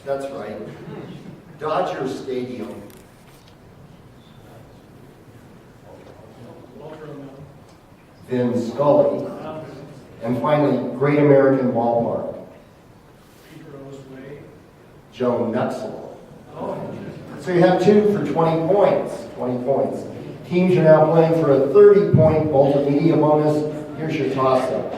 That's right. Dodger Stadium. Vin Scully. And finally, Great American Ballpark. Joe Nuxel. So you have two for 20 points. 20 points. Teams are now playing for a 30-point multimedia bonus. Here's your toss-up.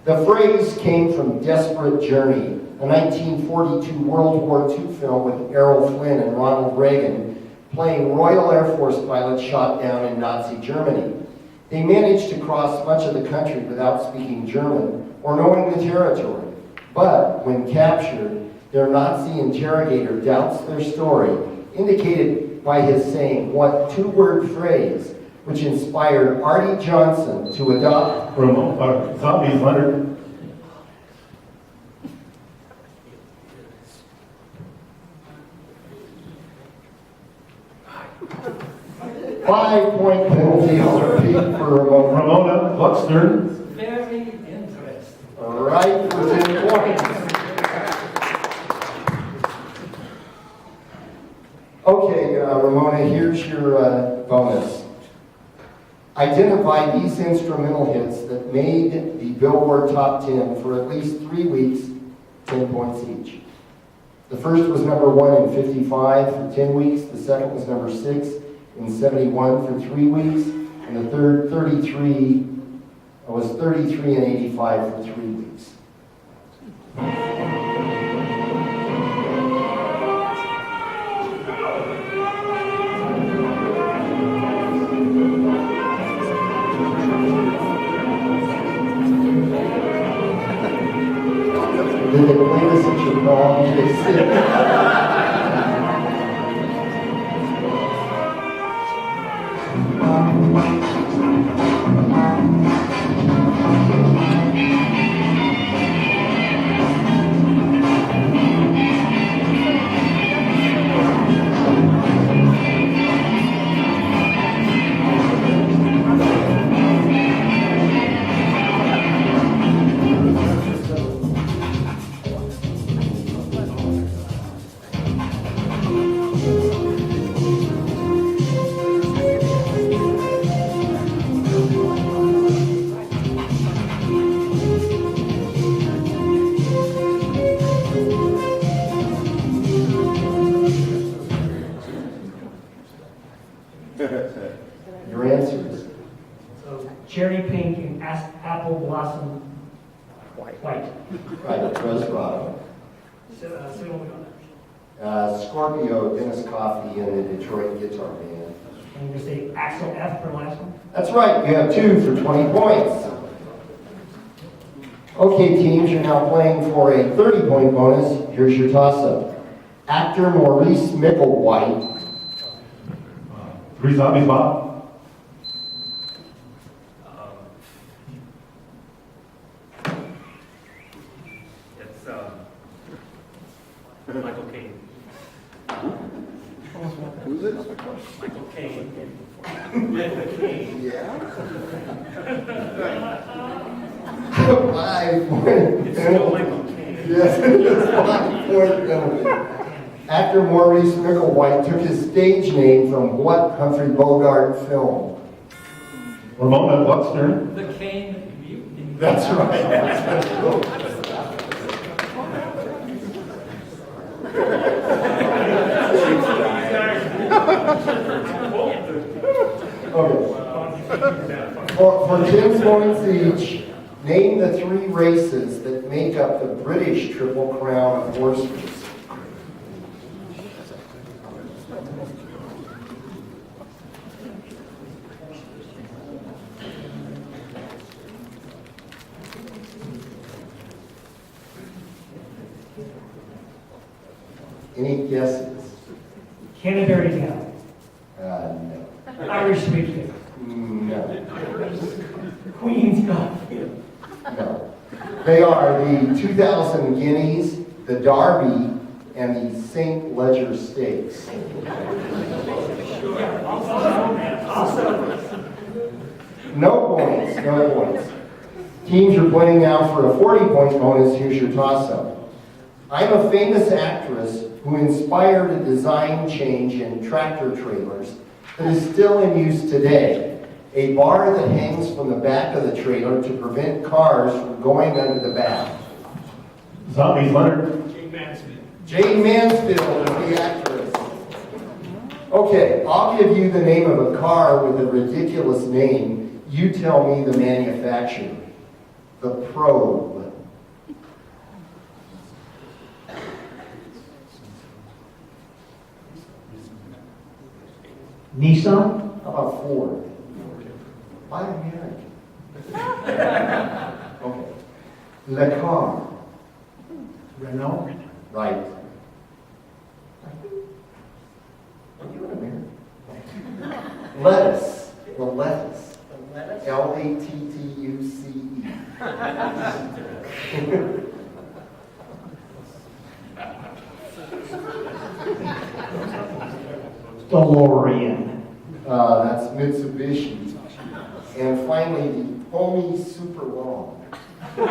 The phrase came from Desperate Journey, a 1942 World War II film with Errol Flynn and Ronald Reagan playing Royal Air Force pilots shot down in Nazi Germany. They managed to cross much of the country without speaking German or knowing the territory. But when captured, their Nazi interrogator doubts their story, indicated by his saying what two-word phrase, which inspired Artie Johnson to adopt Zombies, Leonard. 5-point penalty on repeat for Ramona Buxton. Very interesting. Right for 10 points. Okay, Ramona, here's your bonus. Identify these instrumental hits that made the Billboard Top 10 for at least 3 weeks, 10 points each. The first was number 1 in 55 for 10 weeks. The second was number 6 in 71 for 3 weeks. And the third, 33 in 85 for 3 weeks. Did they play this at your prom? Did they sing? Your answers. So cherry pink and apple blossom white. Right, Rose Bravo. So, Scorpio, Dennis Coffey, and the Detroit Guitar Band. and you say Axel F for last one? That's right, you have 2 for 20 points. Okay, teams, you're now playing for a 30-point bonus. Here's your toss-up. Actor Maurice Micklewhite. 3 Zombies, Bob. It's Michael Caine. Who's it? Michael Caine. Yeah. 5 point It's still Michael Caine. Yes, it is 5-point penalty. Actor Maurice Micklewhite took his stage name from what Humphrey Bogart film? Ramona Buxton. The Cane Mutiny. That's right. Okay. For 10 points each, name the 3 races that make up the British Triple Crown of horses. Any guesses? Canterbury Down. No. Irish Sweepstakes. No. Queen's Golf. No. They are the 2,000 Guineas, the Derby, and the St. Leger Stakes. No points, no points. Teams are playing now for a 40-point bonus. Here's your toss-up. I'm a famous actress who inspired a design change in tractor trailers that is still in use today. A bar that hangs from the back of the trailer to prevent cars from going under the back. Zombies, Leonard. Jane Mansfield. Jane Mansfield is the actress. Okay, I'll give you the name of a car with a ridiculous name. You tell me the manufacturer. The Probe. Nissan. How about Ford? Buy American. Okay. Le Car. Renault. Right. Are you an American? Lettuce. The lettuce. L-A-T-T-U-C-E. DeLorean. That's Mitsubishi. And finally, the Homey Super Long. So if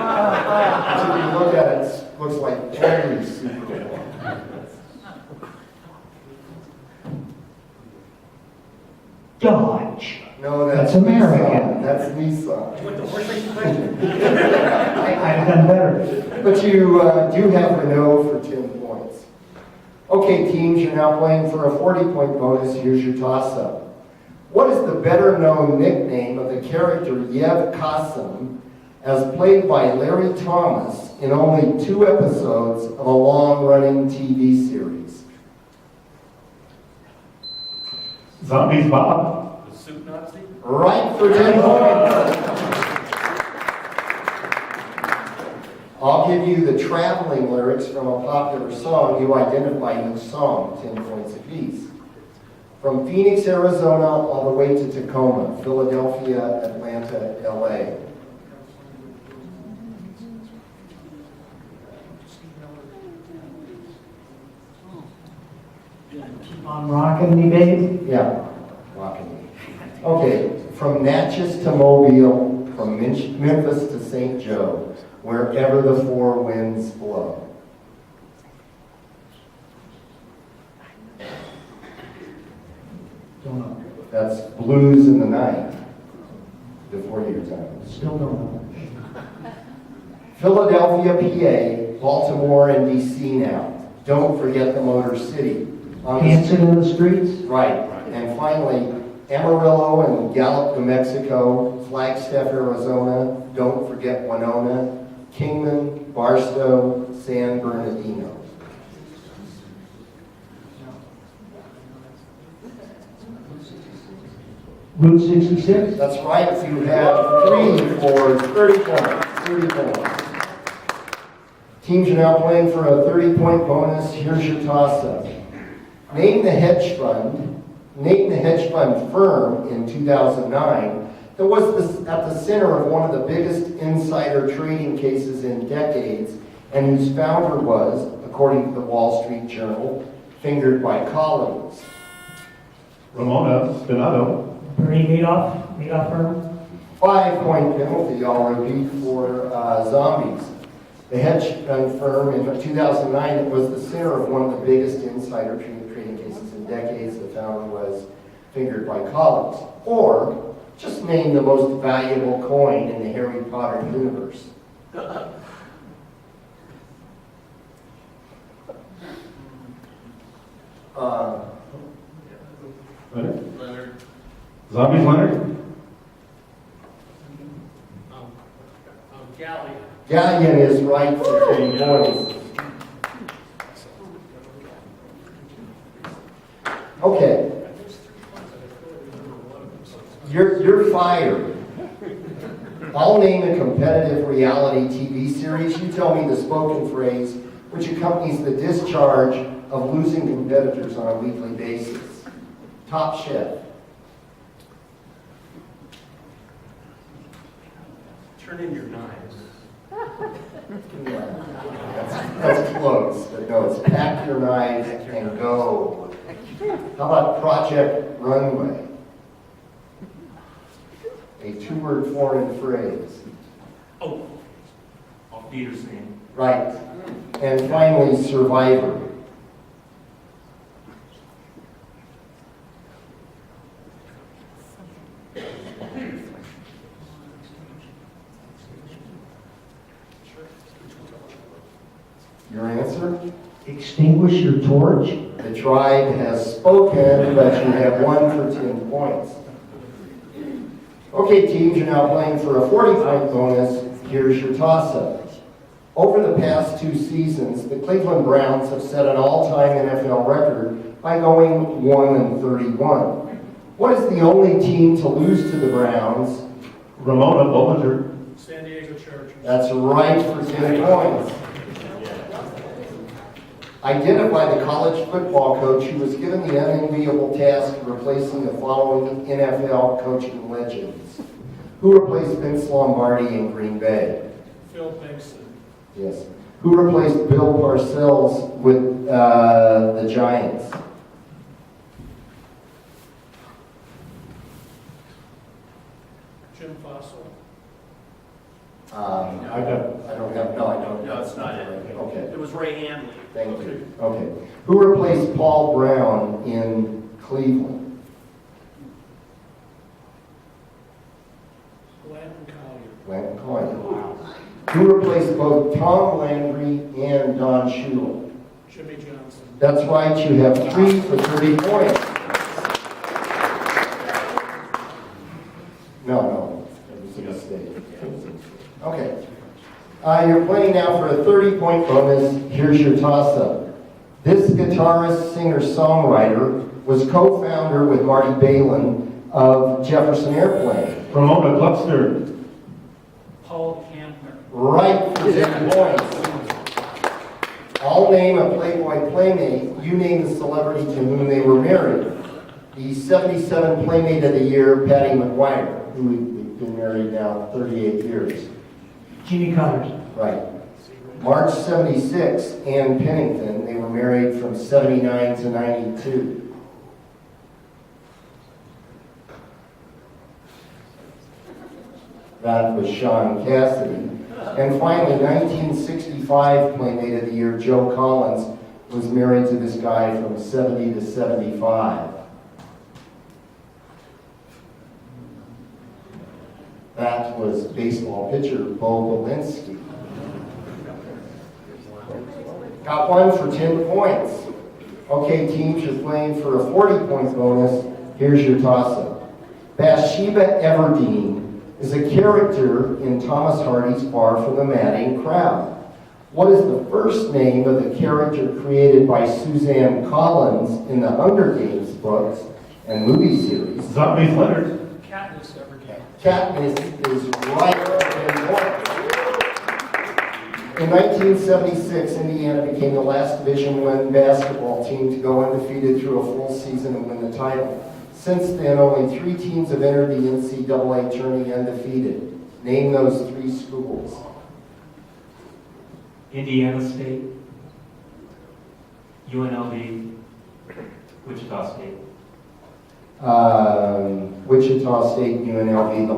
you look at it, it looks like Homey Super Long. Dodge. No, that's That's American. Nissan. That's Nissan. What, the horse race question? I've done better. But you do have Renault for 10 points. Okay, teams, you're now playing for a 40-point bonus. Here's your toss-up. What is the better-known nickname of the character Yev Kasim, as played by Larry Thomas in only 2 episodes of a long-running TV series? Zombies, Bob. The soup Nazi? Right for 10 points. I'll give you the traveling lyrics from a popular song. You identify each song, 10 points apiece. From Phoenix, Arizona, all the way to Tacoma, Philadelphia, Atlanta, LA. Keep on rocking me, baby. Yeah, rocking. Okay, from Natchez to Mobile, from Memphis to St. Joe, wherever the 4 winds blow. Don't know. That's Blues in the Night, before your time. Still don't know. Philadelphia, PA, Baltimore, and DC now. Don't forget the Motor City. Dancing in the streets. Right. And finally, Amarillo and Gallup, New Mexico, Flagstaff, Arizona. Don't forget Winona, Kingman, Barstow, San Bernardino. Route 66. That's right. You have 3 for 30 points. 30 points. Teams are now playing for a 30-point bonus. Here's your toss-up. Name the hedge fund firm in 2009 that was at the center of one of the biggest insider trading cases in decades, and whose founder was, according to the Wall Street Journal, fingered by colleagues. Ramona Spinato. Bernie Madoff firm. 5-point penalty, I'll repeat, for zombies. The hedge fund firm in 2009 that was the center of one of the biggest insider trading cases in decades. The founder was fingered by colleagues. Or just name the most valuable coin in the Harry Potter universe. Leonard. Leonard. Zombies, Leonard. Galley. Galleon is right for 10 points. Okay. You're fired. I'll name a competitive reality TV series. You tell me the spoken phrase which accompanies the discharge of losing competitors on a weekly basis. Top Chef. Turn in your knives. That's close, but no, it's pack your knives and go. How about Project Runway? A 2-word foreign phrase. Oh, off Peter's name. Right. And finally, Survivor. Your answer? Extinguish your torch. The tribe has spoken, but you have 1 for 10 points. Okay, teams, you're now playing for a 40-point bonus. Here's your toss-up. Over the past 2 seasons, the Cleveland Browns have set an all-time NFL record by going 1-31. What is the only team to lose to the Browns? Ramona Bollinger. San Diego Chargers. That's right for 10 points. Identify the college football coach who was given the unenviable task of replacing the following NFL coaching legends. Who replaced Vince Lombardi in Green Bay? Phil Bixson. Yes. Who replaced Bill Parcells with the Giants? Jim Fossil. I don't have, no, I don't. No, it's not it. Okay, It was Ray Hanley. thank you. Okay. Who replaced Paul Brown in Cleveland? Blanton Collier. Blanton Collier. Who replaced both Tom Landry and Don Shula? Jimmy Johnson. That's right, you have 3 for 30 points. No, it was a mistake. Okay. You're playing now for a 30-point bonus. Here's your toss-up. This guitarist, singer, songwriter was co-founder with Marty Balin of Jefferson Airplane. Ramona Gluckster. Paul Campner. Right for 10 points. I'll name a Playboy Playmate. You name the celebrity to whom they were married. The 77 Playmate of the Year, Patty McGuire, who we've been married now 38 years. Jimmy Connors. Right. March 76, Ann Pennington. They were married from 79 to 92. That was Sean Cassidy. And finally, 1965 Playmate of the Year, Joe Collins, was married to this guy from 70 to 75. That was baseball pitcher Bo Belinsky. Got 1 for 10 points. Okay, teams, you're playing for a 40-point bonus. Here's your toss-up. Bathsheba Everdeen is a character in Thomas Hardy's Far from the Madding Crowd. What is the first name of the character created by Suzanne Collins in the Hunger Games books and movie series? Zombies Leonard. Katniss Everdeen. Katniss is right in point. In 1976, Indiana became the last Division I basketball team to go undefeated through a full season and win the title. Since then, only 3 teams have entered the NCAA tourney undefeated. Name those 3 schools. Indiana State, UNLV, Wichita State. Wichita State, UNLV. The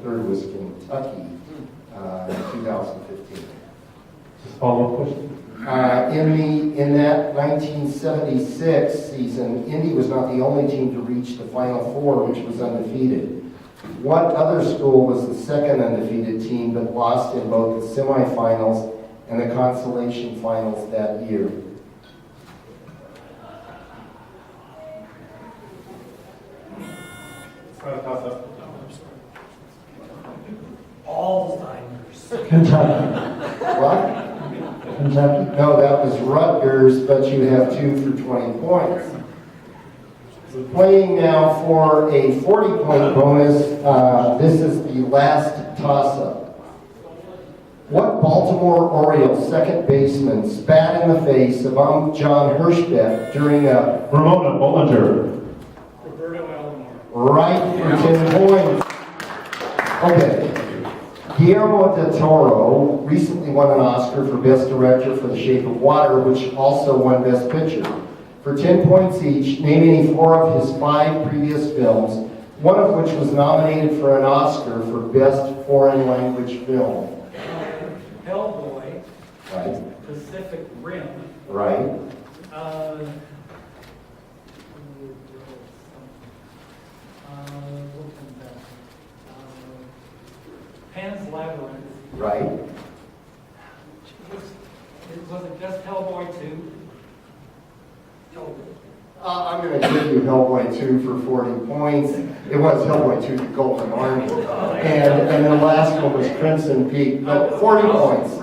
third was Kentucky in 2015. Just follow-up question. In that 1976 season, Indy was not the only team to reach the Final Four, which was undefeated. What other school was the second undefeated team but lost in both the semifinals and the consolation finals that year? Try to toss up. Alzheimer's. Kentucky. What? Kentucky. No, that was Rutgers, but you have 2 for 20 points. We're playing now for a 40-point bonus. This is the last toss-up. What Baltimore Orioles second baseman spat in the face of John Hirschbeck during a Ramona Bollinger. Roberto Alomar. right for 10 points? Okay. Guillermo del Toro recently won an Oscar for Best Director for The Shape of Water, which also won Best Picture. For 10 points each, name any 4 of his 5 previous films, one of which was nominated for an Oscar for Best Foreign Language Film. Hellboy, Right, Pacific Rim, right, uh, what can that be? Pan's Labyrinth. right. Was it just Hellboy 2? I'm going to give you Hellboy 2 for 40 points. It was Hellboy 2, The Golden Army. And the last one was Crimson Peak, but 40 points.